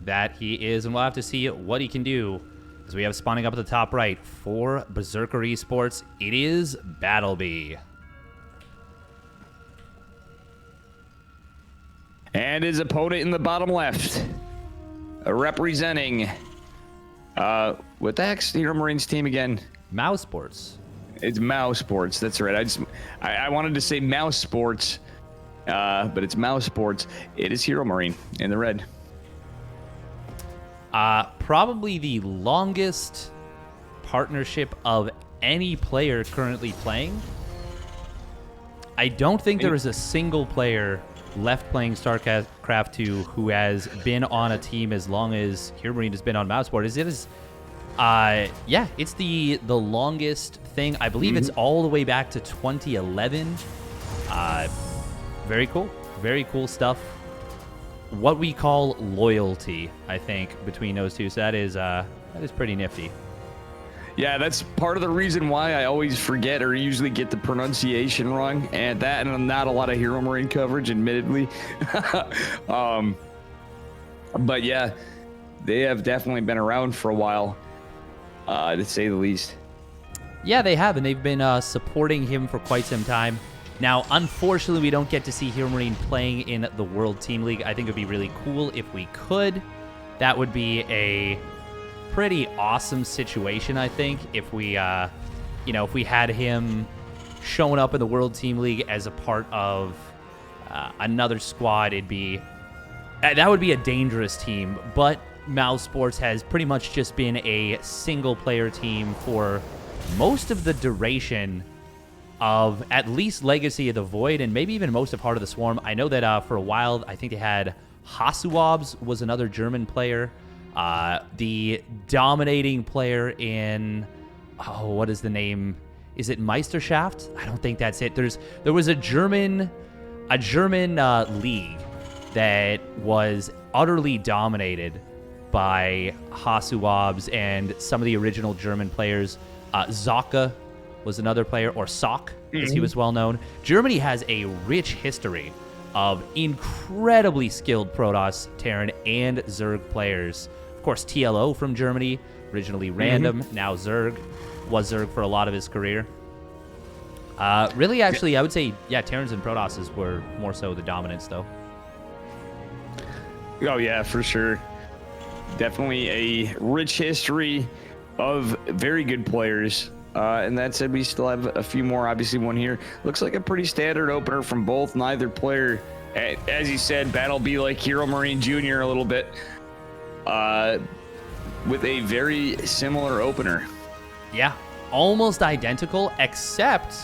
that he is, and we'll have to see what he can do. As we have spawning up at the top right for Berserker Esports, it is BattleB. And his opponent in the bottom left, representing, what the heck's HeroMarine's team again? Mouse Sports. It's Mouse Sports, that's right. I wanted to say Mouse Sports, but it's Mouse Sports. It is HeroMarine in the red. Probably the longest partnership of any player currently playing. I don't think there is a single player left playing StarCraft 2 who has been on a team as long as HeroMarine has been on Mouseport. Yeah, it's the longest thing. I believe it's all the way back to 2011. Very cool. Very cool stuff. What we call loyalty, I think, between those two. So that is pretty nifty. Yeah, that's part of the reason why I always forget or usually get the pronunciation wrong, and not a lot of HeroMarine coverage, admittedly. But yeah, they have definitely been around for a while, to say the least. Yeah, they have, and they've been supporting him for quite some time. Now, unfortunately, we don't get to see HeroMarine playing in the World Team League. I think it would be really cool if we could. That would be a pretty awesome situation, I think, if we, if we had him showing up in the World Team League as a part of another squad. That would be a dangerous team. But Mouse Sports has pretty much just been a single-player team for most of the duration of at least Legacy of the Void, and maybe even most of Heart of the Swarm. I know that for a while, I think they had Hasuobs was another German player. The dominating player in, what is the name? Is it Meisterschaft? I don't think that's it. There was a German league that was utterly dominated by Hasuobs and some of the original German players. Zaka was another player, or Sock, as he was well known. Germany has a rich history of incredibly skilled Protoss, Terran, and Zerg players. Of course, TLO from Germany, originally Random, now Zerg, was Zerg for a lot of his career. Really, actually, I would say, yeah, Terrans and Protosses were more so the dominance, though. Oh, yeah, for sure. Definitely a rich history of very good players. And that said, we still have a few more. Obviously, one here. Looks like a pretty standard opener from both. Neither player, as you said, BattleB like HeroMarine Jr. a little bit, with a very similar opener. Yeah, almost identical, except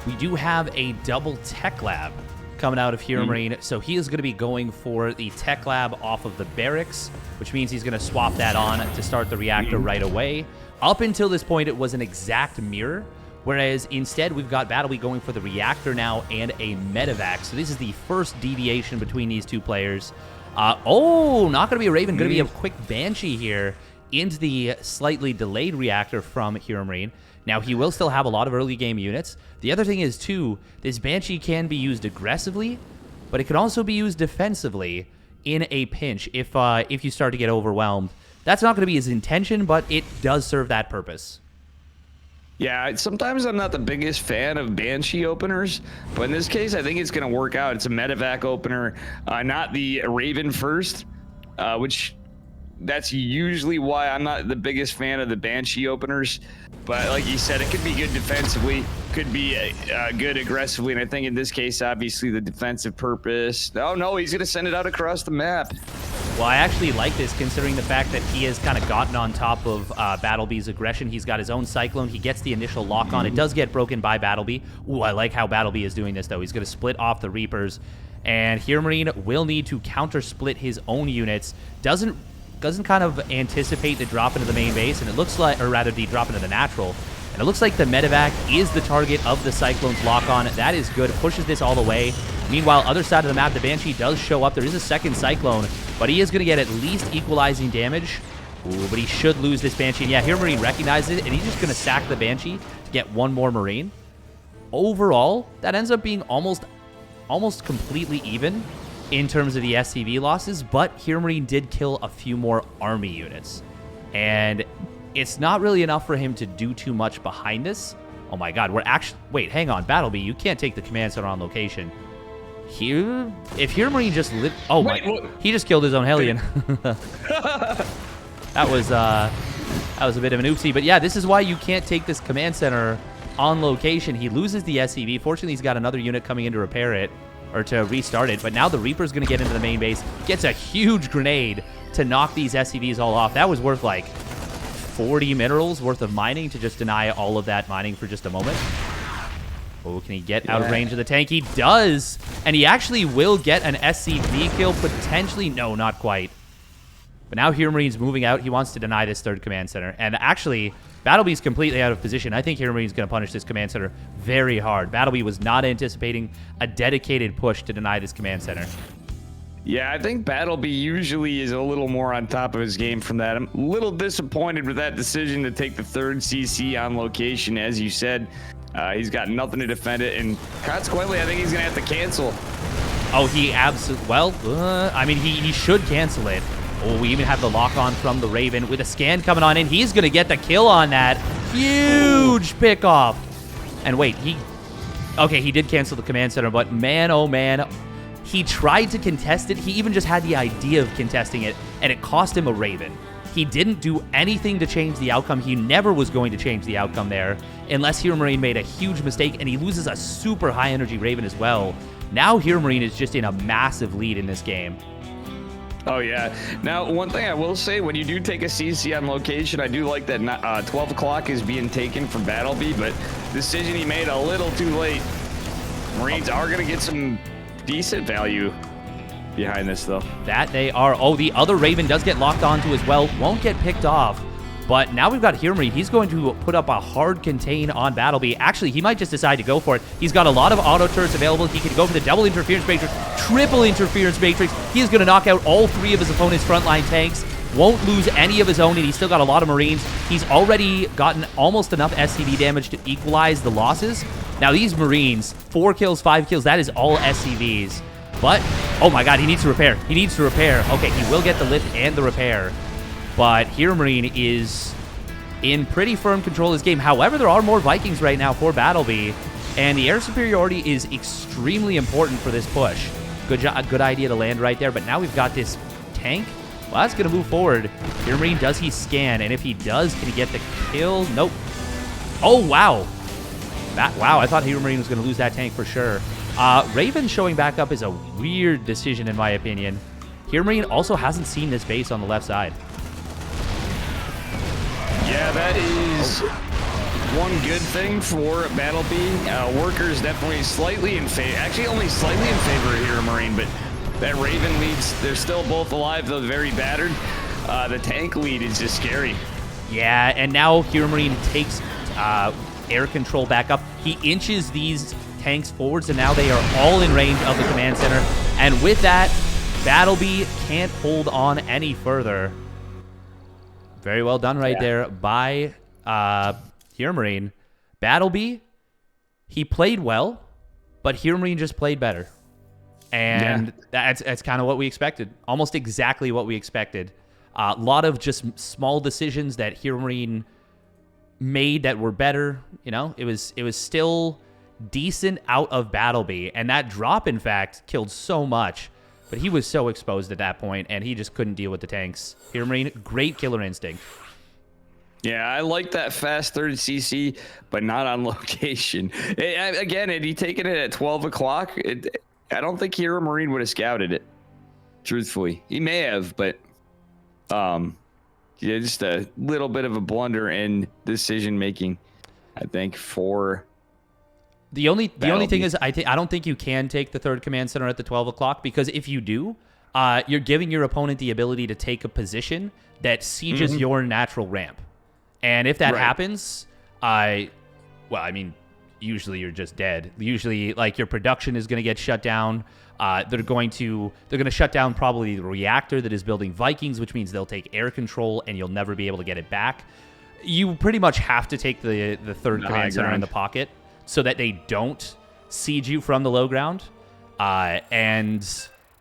we do have a double tech lab coming out of HeroMarine. So he is going to be going for the tech lab off of the barracks, which means he's going to swap that on to start the reactor right away. Up until this point, it was an exact mirror, whereas instead we've got BattleB going for the reactor now and a medevac. So this is the first deviation between these two players. Not going to be a Raven, going to be a quick Banshee here into the slightly delayed reactor from HeroMarine. Now, he will still have a lot of early game units. The other thing is, too, this Banshee can be used aggressively, but it can also be used defensively in a pinch if you start to get overwhelmed. That's not going to be his intention, but it does serve that purpose. Yeah, sometimes I'm not the biggest fan of Banshee openers, but in this case, I think it's going to work out. It's a medevac opener, not the Raven first, which that's usually why I'm not the biggest fan of the Banshee openers. But like you said, it could be good defensively, could be good aggressively, and I think in this case, obviously, the defensive purpose. Oh, no, he's going to send it out across the map. Well, I actually like this, considering the fact that he has kind of gotten on top of BattleB's aggression. He's got his own Cyclone. He gets the initial lock-on. It does get broken by BattleB. Ooh, I like how BattleB is doing this, though. He's going to split off the Reapers, and HeroMarine will need to counter-split his own units. Doesn't kind of anticipate the drop into the main base, and it looks like, or rather the drop into the natural, and it looks like the medevac is the target of the Cyclone's lock-on. That is good. Pushes this all the way. Meanwhile, other side of the map, the Banshee does show up. There is a second Cyclone, but he is going to get at least equalizing damage. Ooh, but he should lose this Banshee. And yeah, HeroMarine recognizes it, and he's just going to sack the Banshee to get one more Marine. Overall, that ends up being almost completely even. in terms of the SCV losses, but HeroMarine did kill a few more army units. And it's not really enough for him to do too much behind this. Oh my god, we're actually... Wait, hang on, BattleB, you can't take the command center on location. Here... If HeroMarine just lived... Oh my... He just killed his own Hellion. That was a bit of an oopsie. But yeah, this is why you can't take this command center on location. He loses the SCV. Fortunately, he's got another unit coming in to repair it, or to restart it. But now the Reaper's going to get into the main base, gets a huge grenade to knock these SCVs all off. That was worth like 40 minerals worth of mining to just deny all of that mining for just a moment. Oh, can he get out of range of the tank? He does, and he actually will get an SCV kill, potentially. No, not quite. But now HeroMarine's moving out. He wants to deny this third command center. And actually, BattleB's completely out of position. I think HeroMarine's going to punish this command center very hard. BattleB was not anticipating a dedicated push to deny this command center. Yeah, I think BattleB usually is a little more on top of his game from that. I'm a little disappointed with that decision to take the third CC on location. As you said, he's got nothing to defend it, and consequently, I think he's going to have to cancel. Oh, he absolutely... Well, I mean, he should cancel it. Oh, we even have the lock-on from the Raven with a scan coming on in. He's going to get the kill on that. Huge pick-off. And wait, okay, he did cancel the command center, but man, oh man, he tried to contest it. He even just had the idea of contesting it, and it cost him a Raven. He didn't do anything to change the outcome. He never was going to change the outcome there unless HeroMarine made a huge mistake, and he loses a super high-energy Raven as well. Now HeroMarine is just in a massive lead in this game. Oh, yeah. Now, one thing I will say, when you do take a CC on location, I do like that 12 o'clock is being taken from BattleB, but decision he made a little too late. Marines are going to get some decent value behind this, though. That they are. Oh, the other Raven does get locked onto as well. Won't get picked off. But now we've got HeroMarine. He's going to put up a hard contain on BattleB. Actually, he might just decide to go for it. He's got a lot of auto turrets available. He can go for the double interference matrix, triple interference matrix. He is going to knock out all three of his opponent's frontline tanks. Won't lose any of his own, and he's still got a lot of Marines. He's already gotten almost enough SCV damage to equalize the losses. Now, these Marines, 4 kills, 5 kills, that is all SCVs. But, oh my god, he needs to repair. He needs to repair. Okay, he will get the lift and the repair. But HeroMarine is in pretty firm control of this game. However, there are more Vikings right now for BattleB, and the air superiority is extremely important for this push. Good idea to land right there, but now we've got this tank. Well, that's going to move forward. HeroMarine, does he scan? And if he does, can he get the kill? Nope. Oh, wow. Wow, I thought HeroMarine was going to lose that tank for sure. Raven showing back up is a weird decision, in my opinion. HeroMarine also hasn't seen this base on the left side. Yeah, that is one good thing for BattleB. Workers definitely slightly in favor, actually only slightly in favor of HeroMarine, but that Raven leads, they're still both alive, though very battered. The tank lead is just scary. Yeah, and now HeroMarine takes air control back up. He inches these tanks forwards, and now they are all in range of the command center. And with that, BattleB can't hold on any further. Very well done right there by HeroMarine. BattleB, he played well, but HeroMarine just played better. And that's kind of what we expected. Almost exactly what we expected. A lot of just small decisions that HeroMarine made that were better. You know, it was still decent out of BattleB. And that drop, in fact, killed so much. But he was so exposed at that point, and he just couldn't deal with the tanks. HeroMarine, great killer instinct. Yeah, I like that fast third CC, but not on location. Again, had he taken it at 12 o'clock, I don't think HeroMarine would have scouted it, truthfully. He may have, but just a little bit of a blunder in decision-making, I think, for... The only thing is, I don't think you can take the third command center at the 12 o'clock, because if you do, you're giving your opponent the ability to take a position that sieges your natural ramp. And if that happens, well, I mean, usually you're just dead. Usually, like, your production is going to get shut down. They're going to shut down probably the reactor that is building Vikings, which means they'll take air control and you'll never be able to get it back. You pretty much have to take the third command center in the pocket, so that they don't siege you from the low ground. And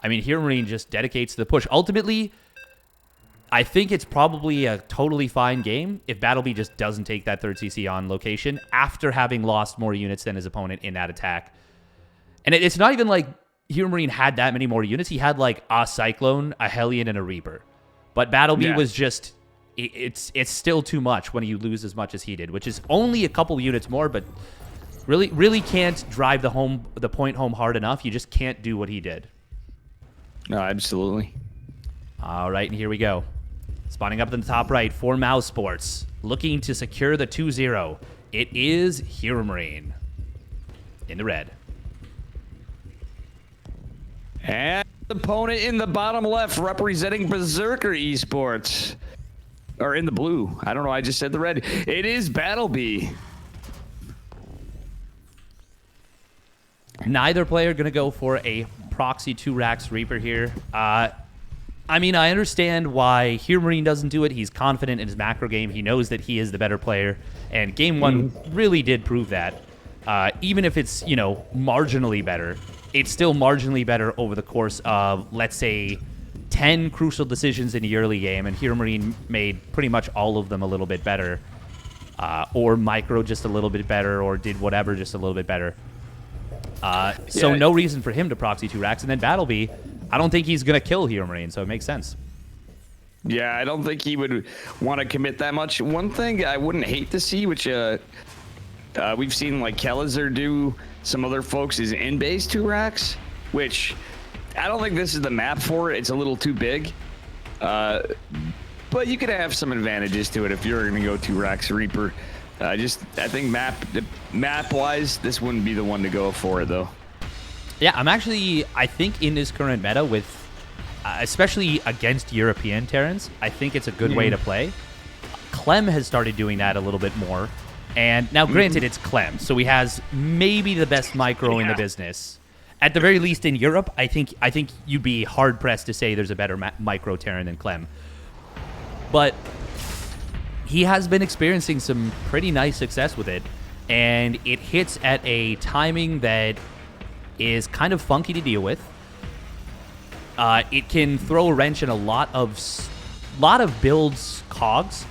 I mean, HeroMarine just dedicates to the push. Ultimately, I think it's probably a totally fine game if BattleB just doesn't take that 3rd CC on location after having lost more units than his opponent in that attack. And it's not even like HeroMarine had that many more units. He had like a Cyclone, a Hellion, and a Reaper. But BattleB was just... It's still too much when you lose as much as he did, which is only a couple units more, but really can't drive the point home hard enough. You just can't do what he did. No, absolutely. All right, and here we go. Spawning up in the top right for Mouse Sports, looking to secure the 2-0. It is HeroMarine in the red. And the opponent in the bottom left representing Berserker Esports. Or in the blue. I don't know. I just said the red. It is BattleB. Neither player going to go for a proxy 2-Rax Reaper here. I mean, I understand why HeroMarine doesn't do it. He's confident in his macro game. He knows that he is the better player. And Game 1 really did prove that. Even if it's, you know, marginally better, it's still marginally better over the course of, let's say, 10 crucial decisions in the early game, and HeroMarine made pretty much all of them a little bit better. Or micro just a little bit better, or did whatever just a little bit better. So no reason for him to proxy 2-Rax. And then BattleB, I don't think he's going to kill HeroMarine, so it makes sense. Yeah, I don't think he would want to commit that much. One thing I wouldn't hate to see, which we've seen like Kellizer do, some other folks, is in-base 2-Rax, which... I don't think this is the map for it. It's a little too big. But you could have some advantages to it if you're going to go 2-Rax Reaper. I think map-wise, this wouldn't be the one to go for it, though. Yeah, I think in this current meta with, especially against European Terrans, I think it's a good way to play. Clem has started doing that a little bit more. And now, granted, it's Clem, so he has maybe the best micro in the business. At the very least in Europe, I think you'd be hard-pressed to say there's a better micro Terran than Clem. But he has been experiencing some pretty nice success with it, and it hits at a timing that is kind of funky to deal with. It can throw a wrench in a lot of builds cogs,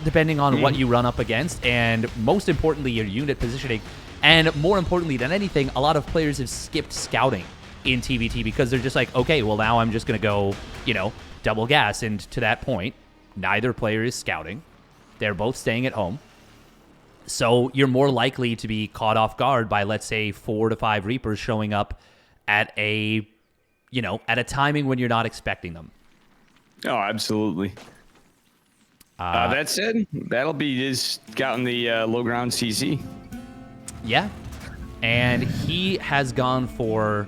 depending on what you run up against, and most importantly, your unit positioning. And more importantly than anything, a lot of players have skipped scouting in TVT because they're just like, okay, well, now I'm just going to go, you know, double gas. And to that point, neither player is scouting. They're both staying at home. So you're more likely to be caught off guard by, let's say, 4 to 5 Reapers showing up at a timing when you're not expecting them. Oh, absolutely. That said, BattleB has gotten the low ground CC. Yeah, and he has gone for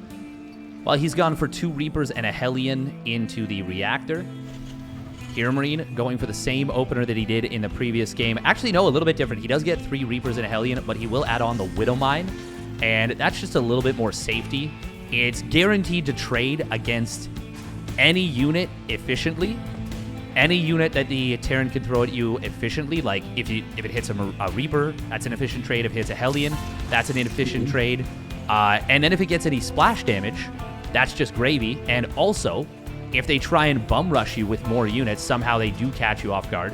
2 Reapers and a Hellion into the reactor. HeroMarine going for the same opener that he did in the previous game. Actually, no, a little bit different. He does get 3 Reapers and a Hellion, but he will add on the Widow Mine, and that's just a little bit more safety. It's guaranteed to trade against any unit efficiently. Any unit that the Terran can throw at you efficiently, like if it hits a Reaper, that's an efficient trade. If it hits a Hellion, that's an inefficient trade. And then if it gets any splash damage, that's just gravy. And also, if they try and bum rush you with more units, somehow they do catch you off guard.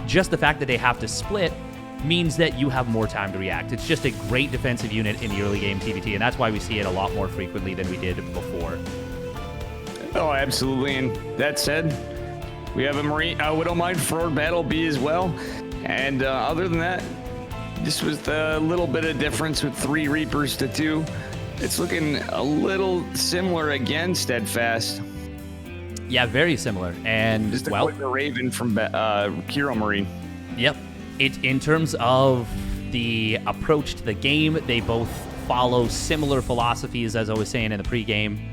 Just the fact that they have to split means that you have more time to react. It's just a great defensive unit in the early game TVT, and that's why we see it a lot more frequently than we did before. Oh, absolutely. And that said, we have a Widow Mine for BattleB as well. And other than that, this was the little bit of difference with 3 Reapers to 2. It's looking a little similar again, Steadfast. Yeah, very similar. And just a quick Raven from HeroMarine. Yep. In terms of the approach to the game, they both follow similar philosophies, as I was saying in the pregame.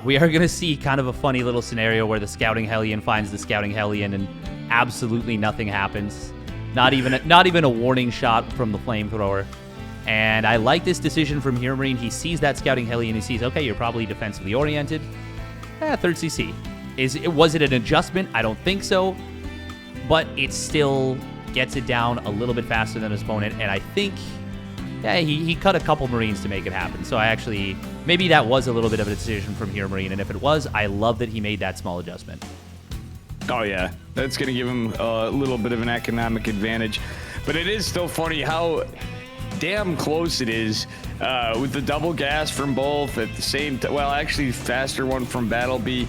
We are going to see kind of a funny little scenario where the Scouting Hellion finds the Scouting Hellion and absolutely nothing happens. Not even a warning shot from the Flamethrower. And I like this decision from HeroMarine. He sees that Scouting Hellion. He sees, okay, you're probably defensively oriented. 3rd CC. Was it an adjustment? I don't think so. But it still gets it down a little bit faster than his opponent. And I think yeah, he cut a couple Marines to make it happen. So I actually, maybe that was a little bit of a decision from HeroMarine, and if it was, I love that he made that small adjustment. Oh yeah, that's gonna give him a little bit of an economic advantage, but it is still funny how damn close it is with the double gas from both at the same time. Well, actually, faster one from BattleB.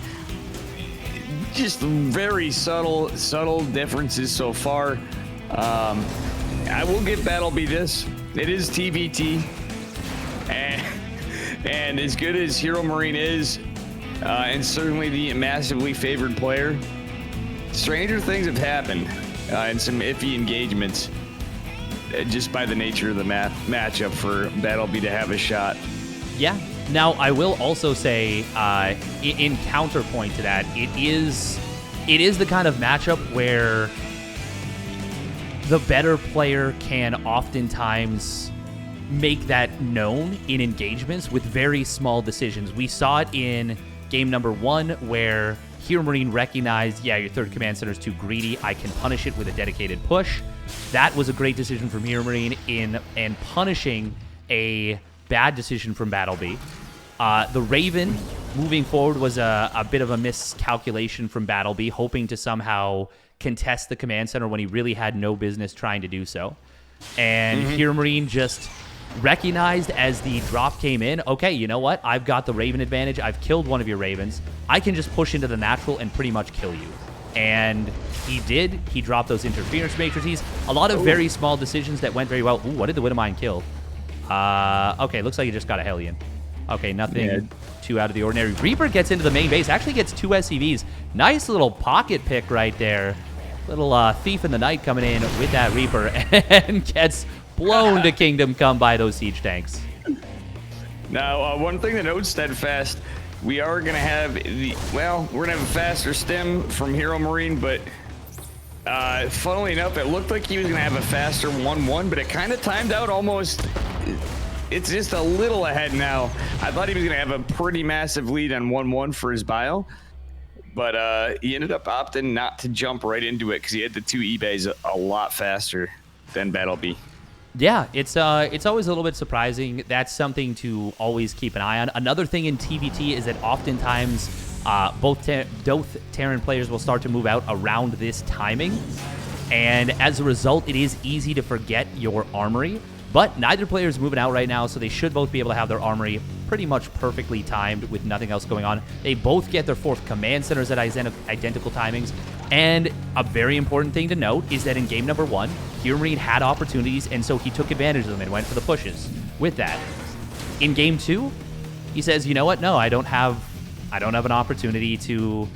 Just very subtle differences so far. I will give BattleB this. It is TVT, and as good as HeroMarine is, and certainly the massively favored player, stranger things have happened in some iffy engagements, just by the nature of the matchup for BattleB to have a shot. Yeah. Now, I will also say, in counterpoint to that, it is the kind of matchup where the better player can oftentimes make that known in engagements with very small decisions. We saw it in game number 1 where HeroMarine recognized, yeah, your third command center is too greedy. I can punish it with a dedicated push. That was a great decision from HeroMarine in punishing a bad decision from BattleB. The Raven moving forward was a bit of a miscalculation from BattleB, hoping to somehow contest the command center when he really had no business trying to do so. And HeroMarine just recognized as the drop came in, okay, you know what? I've got the Raven advantage. I've killed one of your Ravens. I can just push into the natural and pretty much kill you. And he did. He dropped those interference matrices. A lot of very small decisions that went very well. Ooh, what did the Widowmine kill? Okay, looks like he just got a Hellion. Okay, nothing too out of the ordinary. Reaper gets into the main base. Actually gets 2 SCVs. Nice little pocket pick right there. Little Thief in the Night coming in with that Reaper and gets blown to Kingdom Come by those siege tanks. Now, one thing to note, Steadfast, we are going to have we're going to have a faster stem from HeroMarine, but funnily enough, it looked like he was going to have a faster 1-1, but it kind of timed out almost. It's just a little ahead now. I thought he was going to have a pretty massive lead on 1-1 for his bio, but he ended up opting not to jump right into it because he had the 2 eBays a lot faster than BattleB. Yeah, it's always a little bit surprising. That's something to always keep an eye on. Another thing in TVT is that oftentimes both Terran players will start to move out around this timing, and as a result, it is easy to forget your armory. But neither player is moving out right now, so they should both be able to have their armory pretty much perfectly timed with nothing else going on. They both get their 4th command centers at identical timings. And a very important thing to note is that in game number 1, HeroMarine had opportunities, and so he took advantage of them and went for the pushes with that. In game 2, he says, you know what? No, I don't have an opportunity to,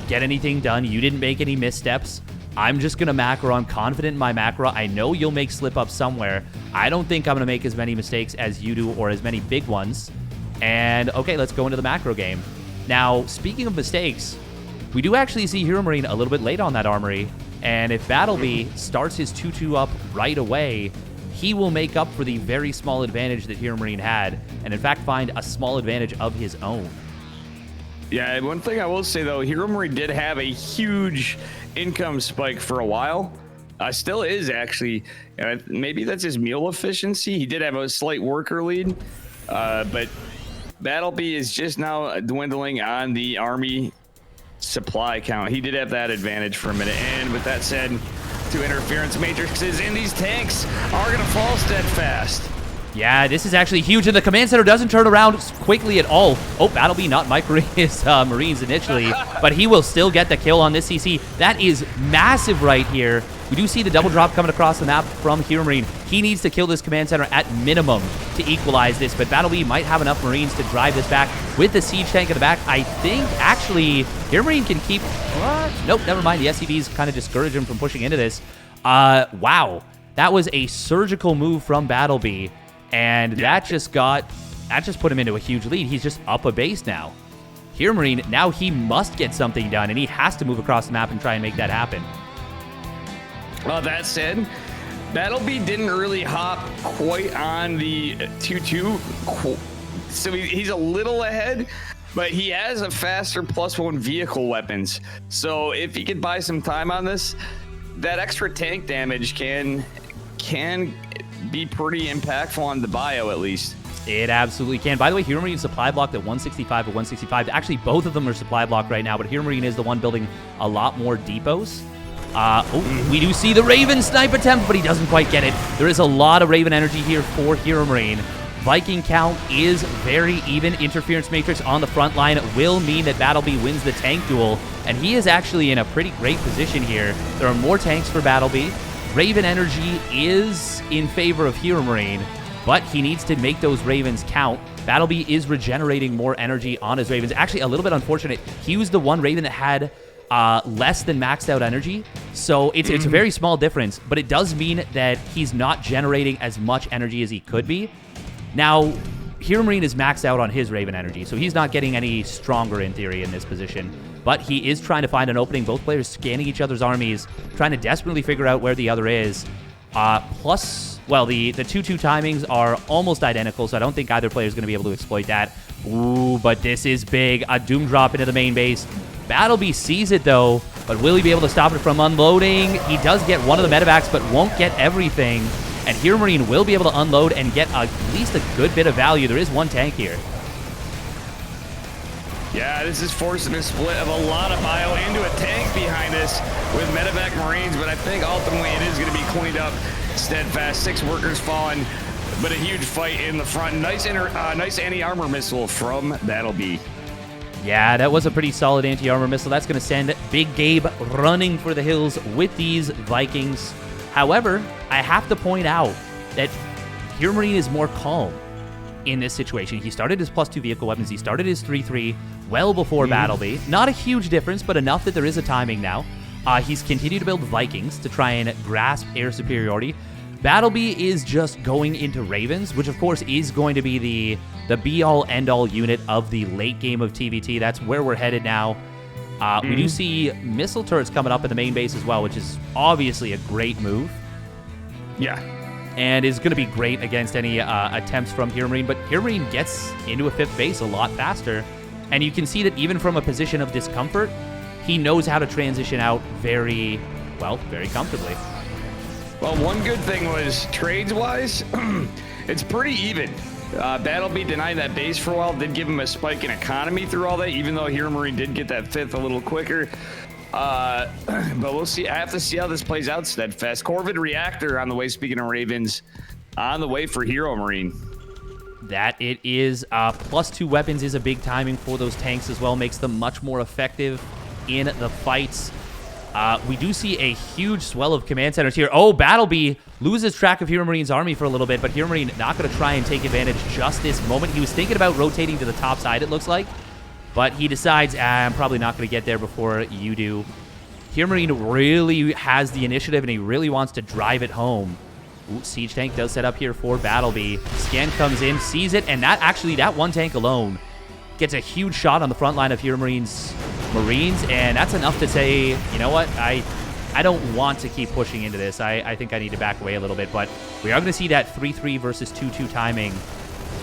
get anything done. You didn't make any missteps. I'm just going to macro. I'm confident in my macro. I know you'll make slip-ups somewhere. I don't think I'm going to make as many mistakes as you do or as many big ones. And, okay, let's go into the macro game. Now, speaking of mistakes, we do actually see HeroMarine a little bit late on that armory. And if BattleB starts his 2-2 up right away, he will make up for the very small advantage that HeroMarine had, and in fact find a small advantage of his own. Yeah, one thing I will say, though, HeroMarine did have a huge income spike for a while. Still is, actually. Maybe that's his mule efficiency. He did have a slight worker lead, but BattleB is just now dwindling on the army supply count. He did have that advantage for a minute. And with that said, 2 interference matrices, and these tanks are going to fall Steadfast. Yeah, this is actually huge, and the command center doesn't turn around quickly at all. Oh, BattleB not microing his Marines initially, but he will still get the kill on this CC. That is massive right here. We do see the double drop coming across the map from HeroMarine. He needs to kill this command center at minimum to equalize this, but BattleB might have enough Marines to drive this back with the siege tank in the back. I think, actually, HeroMarine can keep... What? Nope, never mind. The SCVs kind of discourage him from pushing into this. Wow. That was a surgical move from BattleB. And that just put him into a huge lead. He's just up a base now. HeroMarine, now he must get something done, and he has to move across the map and try and make that happen. Well, that said, BattleB didn't really hop quite on the 2-2, so he's a little ahead, but he has a faster +1 vehicle weapons. So if he could buy some time on this, that extra tank damage can be pretty impactful on the bio, at least. It absolutely can. By the way, HeroMarine supply blocked at 165 at 165. Actually, both of them are supply blocked right now, but HeroMarine is the one building a lot more depots. We do see the Raven snipe attempt, but he doesn't quite get it. There is a lot of Raven energy here for HeroMarine. Viking count is very even. Interference Matrix on the front line will mean that BattleB wins the tank duel, and he is actually in a pretty great position here. There are more tanks for BattleB. Raven energy is in favor of HeroMarine, but he needs to make those Ravens count. BattleB is regenerating more energy on his Ravens. Actually, a little bit unfortunate. He was the one Raven that had less than maxed out energy, so it's a very small difference, but it does mean that he's not generating as much energy as he could be. Now, HeroMarine is maxed out on his Raven energy, so he's not getting any stronger in theory in this position, but he is trying to find an opening. Both players scanning each other's armies, trying to desperately figure out where the other is. Plus, well, the 2-2 timings are almost identical, so I don't think either player is going to be able to exploit that. Ooh, but this is big. A Doom drop into the main base. BattleB sees it, though, but will he be able to stop it from unloading? He does get one of the medevacs, but won't get everything. And HeroMarine will be able to unload and get at least a good bit of value. There is one tank here. Yeah, this is forcing a split of a lot of bio into a tank behind us with medevac Marines, but I think ultimately it is going to be cleaned up. Steadfast, 6 workers fallen, but a huge fight in the front. Nice anti-armor missile from BattleB. Yeah, that was a pretty solid anti-armor missile. That's going to send Big Gabe running for the hills with these Vikings. However, I have to point out that HeroMarine is more calm in this situation. He started his +2 vehicle weapons. He started his 3-3 well before BattleB. Not a huge difference, but enough that there is a timing now. He's continued to build Vikings to try and grasp air superiority. BattleB is just going into Ravens, which of course is going to be the be-all, end-all unit of the late game of TVT. That's where we're headed now. We do see missile turrets coming up in the main base as well, which is obviously a great move. Yeah. And is going to be great against any attempts from HeroMarine, but HeroMarine gets into a 5th base a lot faster. And you can see that even from a position of discomfort, he knows how to transition out very comfortably. Well, one good thing was, trades-wise, it's pretty even. BattleB denied that base for a while, did give him a spike in economy through all that, even though HeroMarine did get that 5th a little quicker. But we'll see. I have to see how this plays out, Steadfast. Corvid Reactor on the way, speaking of Ravens, on the way for HeroMarine. That it is. +2 weapons is a big timing for those tanks as well, makes them much more effective in the fights. We do see a huge swell of command centers here. Oh, BattleB loses track of HeroMarine's army for a little bit, but HeroMarine not going to try and take advantage just this moment. He was thinking about rotating to the top side, it looks like, but he decides, I'm probably not going to get there before you do. HeroMarine really has the initiative, and he really wants to drive it home. Ooh, Siege Tank does set up here for BattleB. Scan comes in, sees it, and that one tank alone gets a huge shot on the front line of HeroMarine's Marines, and that's enough to say, you know what, I don't want to keep pushing into this. I think I need to back away a little bit, but we are going to see that 3-3 versus 2-2 timing.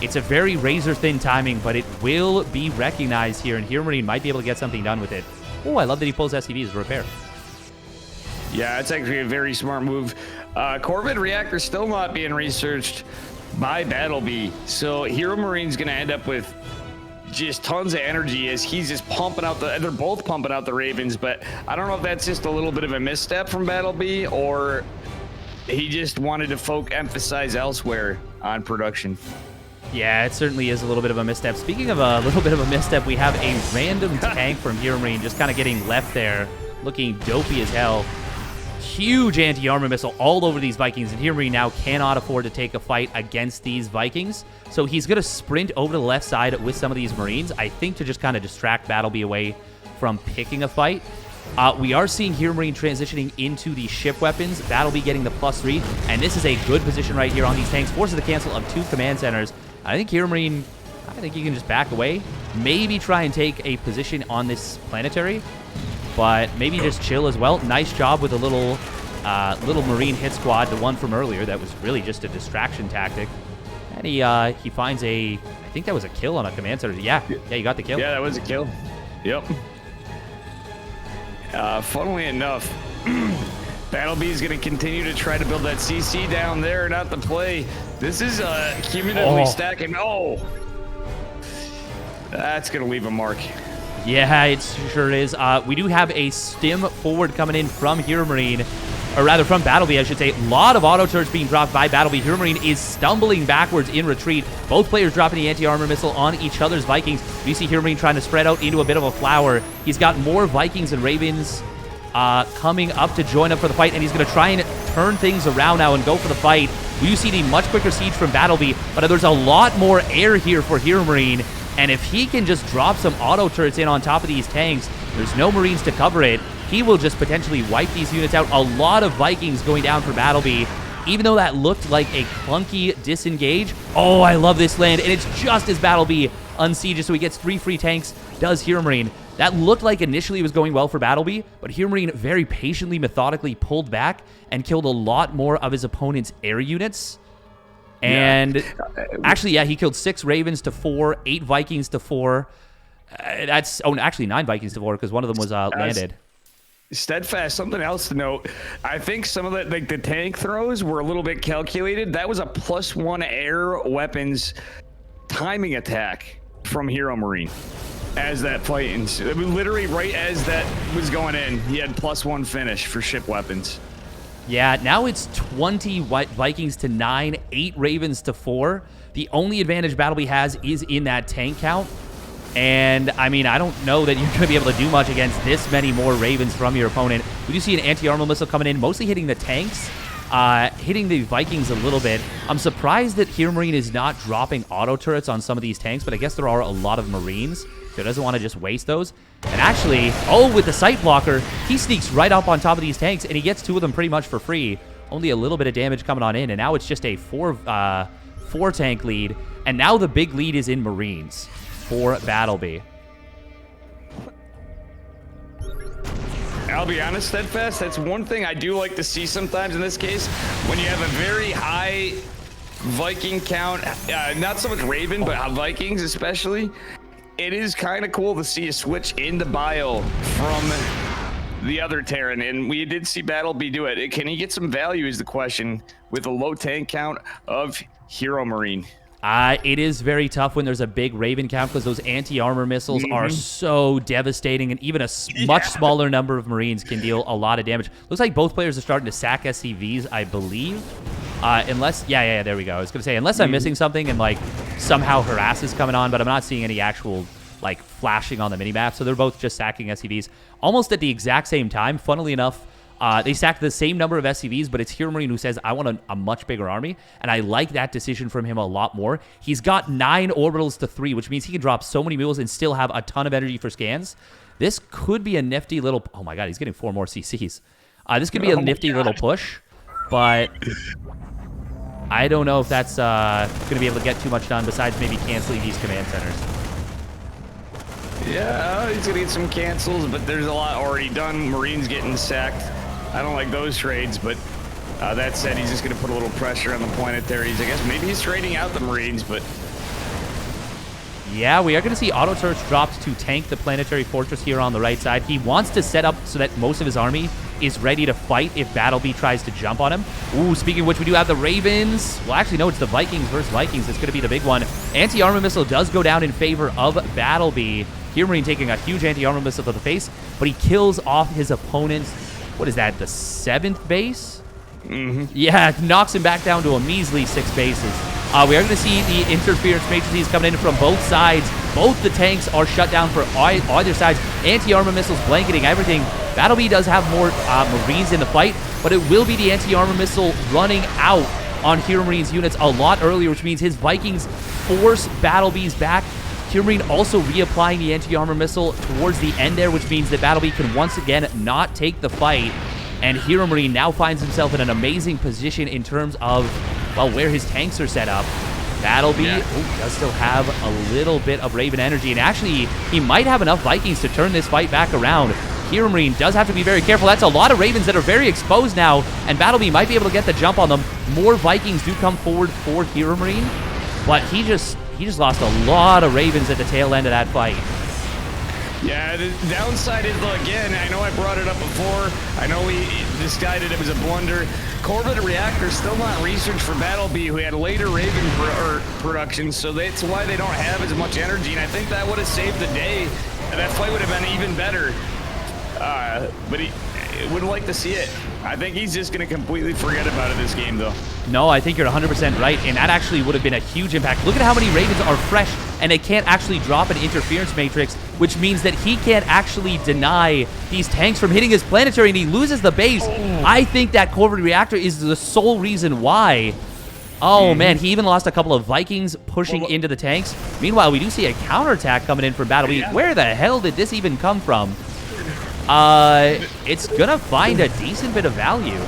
It's a very razor-thin timing, but it will be recognized here, and HeroMarine might be able to get something done with it. Oh, I love that he pulls SCVs as a repair. Yeah, it's actually a very smart move. Corvid Reactor still not being researched by BattleB, so HeroMarine's going to end up with just tons of energy as he's just pumping out they're both pumping out the Ravens, but I don't know if that's just a little bit of a misstep from BattleB or he just wanted to emphasize elsewhere on production. Yeah, it certainly is a little bit of a misstep. Speaking of a little bit of a misstep, we have a random tank from HeroMarine just kind of getting left there, looking dopey as hell. Huge anti-armor missile all over these Vikings, and HeroMarine now cannot afford to take a fight against these Vikings. So he's going to sprint over to the left side with some of these Marines, I think to just kind of distract BattleB away from picking a fight. We are seeing HeroMarine transitioning into the ship weapons, BattleB getting the +3, and this is a good position right here on these tanks. Forces the cancel of 2 command centers. I think HeroMarine, you can just back away, maybe try and take a position on this planetary, but maybe just chill as well. Nice job with a little Marine hit squad, the one from earlier that was really just a distraction tactic. And he finds I think that was a kill on a command center. Yeah, you got the kill. Yeah, that was a kill. Yep. Funnily enough, BattleB is going to continue to try to build that CC down there, not the play. This is cumulatively stacking. Oh, that's going to leave a mark. Yeah, it sure is. We do have a stim forward coming in from HeroMarine, or rather from BattleB, I should say. A lot of auto turrets being dropped by BattleB. HeroMarine is stumbling backwards in retreat. Both players dropping the anti-armor missile on each other's Vikings. You see HeroMarine trying to spread out into a bit of a flower. He's got more Vikings and Ravens coming up to join up for the fight, and he's going to try and turn things around now and go for the fight. We do see the much quicker siege from BattleB, but there's a lot more air here for HeroMarine, and if he can just drop some auto turrets in on top of these tanks, there's no Marines to cover it. He will just potentially wipe these units out. A lot of Vikings going down for BattleB, even though that looked like a clunky disengage. Oh, I love this land, and it's just as BattleB unsieges, so he gets 3 free tanks, does HeroMarine. That looked like initially it was going well for BattleB, but HeroMarine very patiently, methodically pulled back and killed a lot more of his opponent's air units. And actually, yeah, he killed 6 Ravens to 4, 8 Vikings to 4. Actually 9 Vikings to 4 because one of them was landed. Steadfast, something else to note. I think some of the the tank throws were a little bit calculated. That was a +1 air weapons timing attack from HeroMarine. As that fight, literally right as that was going in, he had +1 finish for ship weapons. Yeah, now it's 20 Vikings to 9, 8 Ravens to 4. The only advantage BattleB has is in that tank count. And, I mean, I don't know that you're going to be able to do much against this many more Ravens from your opponent. We do see an anti-armor missile coming in, mostly hitting the tanks, hitting the Vikings a little bit. I'm surprised that HeroMarine is not dropping auto turrets on some of these tanks, but I guess there are a lot of Marines, so doesn't want to just waste those. And actually, with the sight blocker, he sneaks right up on top of these tanks, and he gets 2 of them pretty much for free. Only a little bit of damage coming on in, and now it's just a 4 tank lead. And now the big lead is in Marines for BattleB. I'll be honest, Steadfast, that's one thing I do like to see sometimes in this case. When you have a very high Viking count, not so much Raven, but Vikings especially, it is kind of cool to see a switch in the bio from the other Terran, and we did see BattleB do it. Can he get some value is the question with a low tank count of HeroMarine. It is very tough when there's a big Raven count because those anti-armor missiles are so devastating, and even a much smaller number of Marines can deal a lot of damage. Looks like both players are starting to sack SCVs, I believe. Unless, yeah, there we go. I was going to say, unless I'm missing something and, like, somehow Harass is coming on, but I'm not seeing any actual, like, flashing on the minimap, so they're both just sacking SCVs almost at the exact same time. Funnily enough, they sacked the same number of SCVs, but it's HeroMarine who says, I want a much bigger army, and I like that decision from him a lot more. He's got 9 orbitals to 3, which means he can drop so many mules and still have a ton of energy for scans. This could be a nifty little... Oh my god, he's getting 4 more CCs. This could be a nifty little push, but I don't know if that's going to be able to get too much done besides maybe canceling these command centers. Yeah, he's going to get some cancels, but there's a lot already done. Marines getting sacked. I don't like those trades, but that said, he's just going to put a little pressure on the planetaries. I guess maybe he's trading out the Marines, but... Yeah, we are going to see auto turrets dropped to tank the planetary fortress here on the right side. He wants to set up so that most of his army is ready to fight if BattleB tries to jump on him. Ooh, speaking of which, we do have the Ravens. Well, actually, no, it's the Vikings versus Vikings. It's going to be the big one. Anti-armor missile does go down in favor of BattleB. HeroMarine taking a huge anti-armor missile to the face, but he kills off his opponent's, what is that, the 7th base? Yeah, knocks him back down to a measly 6 bases. We are going to see the interference matrices coming in from both sides. Both the tanks are shut down for either sides. Anti-armor missiles blanketing everything. BattleB does have more Marines in the fight, but it will be the anti-armor missile running out on HeroMarine's units a lot earlier, which means his Vikings force BattleB's back. HeroMarine also reapplying the anti-armor missile towards the end there, which means that BattleB can once again not take the fight. And HeroMarine now finds himself in an amazing position in terms of, well, where his tanks are set up. BattleB does still have a little bit of Raven energy, and actually, he might have enough Vikings to turn this fight back around. HeroMarine does have to be very careful. That's a lot of Ravens that are very exposed now, and BattleB might be able to get the jump on them. More Vikings do come forward for HeroMarine, but he just lost a lot of Ravens at the tail end of that fight. Yeah, the downside is, though, again, I know I brought it up before. I know we decided it was a blunder. Corvid Reactor still not researched for BattleB, who had later Raven production, so that's why they don't have as much energy, and I think that would have saved the day, and that fight would have been even better. But he would like to see it. I think he's just going to completely forget about it this game, though. No, I think you're 100% right, and that actually would have been a huge impact. Look at how many Ravens are fresh, and they can't actually drop an interference matrix, which means that he can't actually deny these tanks from hitting his planetary, and he loses the base. Oh. I think that Corvid Reactor is the sole reason why. Oh, man, he even lost a couple of Vikings pushing into the tanks. Meanwhile, we do see a counterattack coming in from BattleB. Yeah. Where the hell did this even come from? It's gonna find a decent bit of value.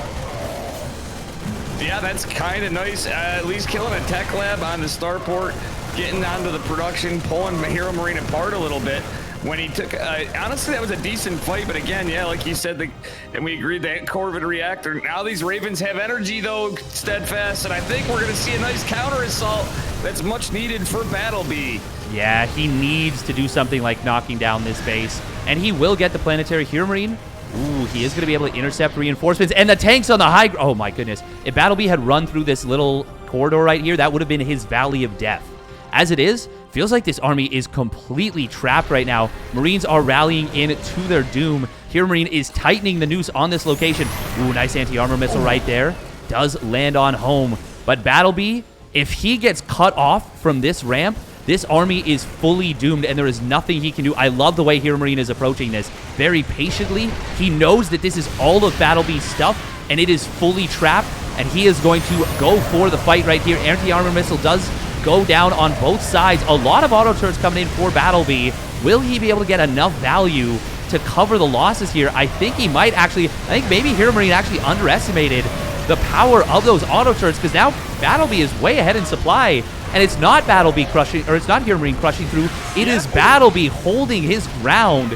Yeah, that's kind of nice. At least killing a tech lab on the starport, getting onto the production, pulling HeroMarine apart a little bit. When he took, honestly, that was a decent fight. But again, yeah, like you said, and we agreed that Corvid Reactor. Now these Ravens have energy, though, Steadfast, and I think we're going to see a nice counter assault that's much needed for BattleB. Yeah, he needs to do something like knocking down this base, and he will get the planetary HeroMarine. Ooh, he is going to be able to intercept reinforcements, and the tanks on the high. Oh my goodness! If BattleB had run through this little corridor right here, that would have been his valley of death. As it is, feels like this army is completely trapped right now. Marines are rallying in to their doom. HeroMarine is tightening the noose on this location. Ooh, nice anti-armor missile right there. Does land on home. But BattleB, if he gets cut off from this ramp, this army is fully doomed, and there is nothing he can do. I love the way HeroMarine is approaching this. Very patiently. He knows that this is all of BattleB's stuff, and it is fully trapped, and he is going to go for the fight right here. Anti-armor missile does go down on both sides. A lot of auto turrets coming in for BattleB. Will he be able to get enough value to cover the losses here? I think he might actually. I think maybe HeroMarine actually underestimated the power of those auto turrets, because now BattleB is way ahead in supply, and it's not BattleB crushing, or it's not HeroMarine crushing through. It is BattleB holding his ground.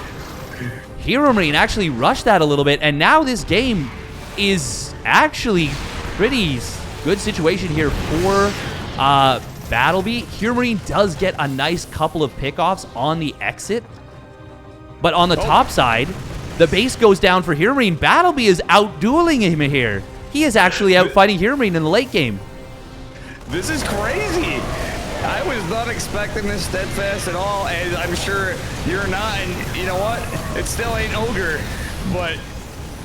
HeroMarine actually rushed that a little bit, and now this game is actually pretty good situation here for BattleB. HeroMarine does get a nice couple of pickoffs on the exit, but on the top side, the base goes down for HeroMarine. BattleB is out-dueling him here. He is actually out fighting HeroMarine in the late game. This is crazy. I was not expecting this, Steadfast, at all, and I'm sure you're not, and you know what? It still ain't Ogre, but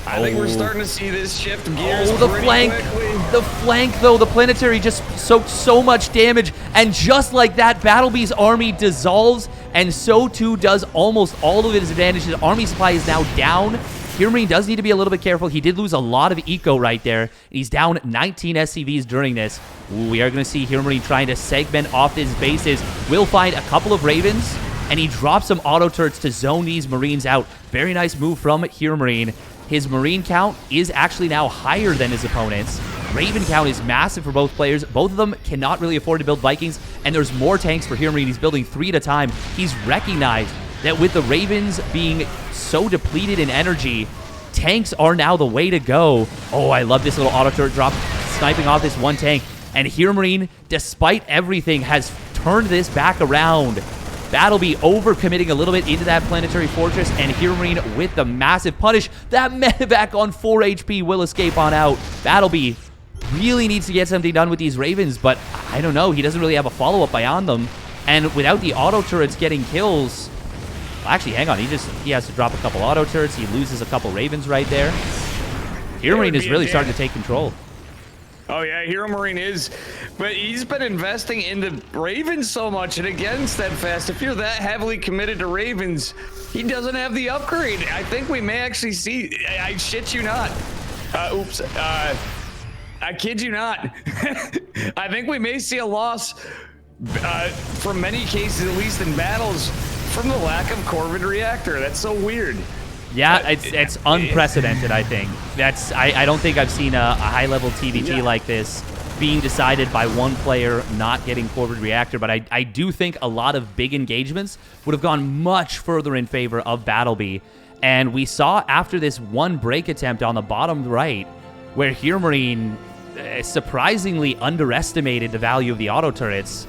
I think we're starting to see this shift gears the flank. quickly. The flank, though, the planetary just soaked so much damage, and just like that, BattleB's army dissolves, and so too does almost all of his advantage. His army supply is now down. HeroMarine does need to be a little bit careful. He did lose a lot of eco right there. He's down 19 SCVs during this. Ooh, we are going to see HeroMarine trying to segment off his bases. Will find a couple of Ravens, and he drops some auto turrets to zone these Marines out. Very nice move from HeroMarine. His Marine count is actually now higher than his opponent's. Raven count is massive for both players. Both of them cannot really afford to build Vikings, and there's more tanks for HeroMarine. He's building 3 at a time. He's recognized that with the Ravens being so depleted in energy, tanks are now the way to go. Oh, I love this little auto turret drop, sniping off this one tank. And HeroMarine, despite everything, has turned this back around. BattleB overcommitting a little bit into that planetary fortress, and HeroMarine with the massive punish. That medevac on 4 HP will escape on out. BattleB really needs to get something done with these Ravens, but I don't know. He doesn't really have a follow-up beyond them. And without the auto turrets getting kills, actually, hang on. He has to drop a couple auto turrets. He loses a couple Ravens right there. HeroMarine is really starting to take control. Oh, yeah, HeroMarine is. But he's been investing in the Ravens so much. And again, Steadfast, if you're that heavily committed to Ravens, he doesn't have the upgrade. I think we may actually see, I shit you not. I kid you not. I think we may see a loss for many cases, at least in battles, from the lack of Corvid Reactor. That's so weird. Yeah, it's unprecedented, I think. I don't think I've seen a high-level TVT like this being decided by one player not getting Corvid Reactor, but I do think a lot of big engagements would have gone much further in favor of BattleB. And we saw after this one break attempt on the bottom right, where HeroMarine surprisingly underestimated the value of the auto turrets.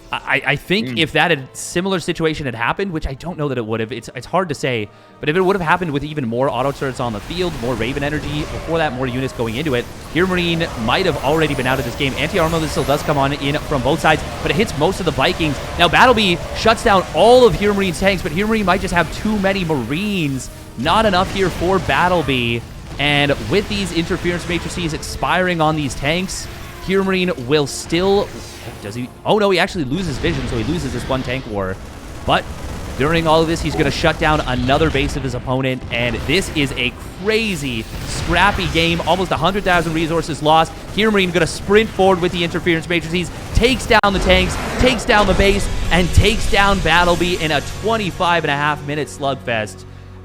I think if that similar situation had happened, which I don't know that it would have, it's hard to say, but if it would have happened with even more auto turrets on the field, more Raven energy, before that, more units going into it, HeroMarine might have already been out of this game. Anti-armor still does come on in from both sides, but it hits most of the Vikings. Now, BattleB shuts down all of HeroMarine's tanks, but HeroMarine might just have too many Marines. Not enough here for BattleB. And with these interference matrices expiring on these tanks, HeroMarine will still... Does he? Oh, no, he actually loses vision, so he loses this one tank war. But during all of this, he's going to shut down another base of his opponent, and this is a crazy, scrappy game. Almost 100,000 resources lost. HeroMarine going to sprint forward with the interference matrices, takes down the tanks, takes down the base, and takes down BattleB in a 25.5-minute slugfest.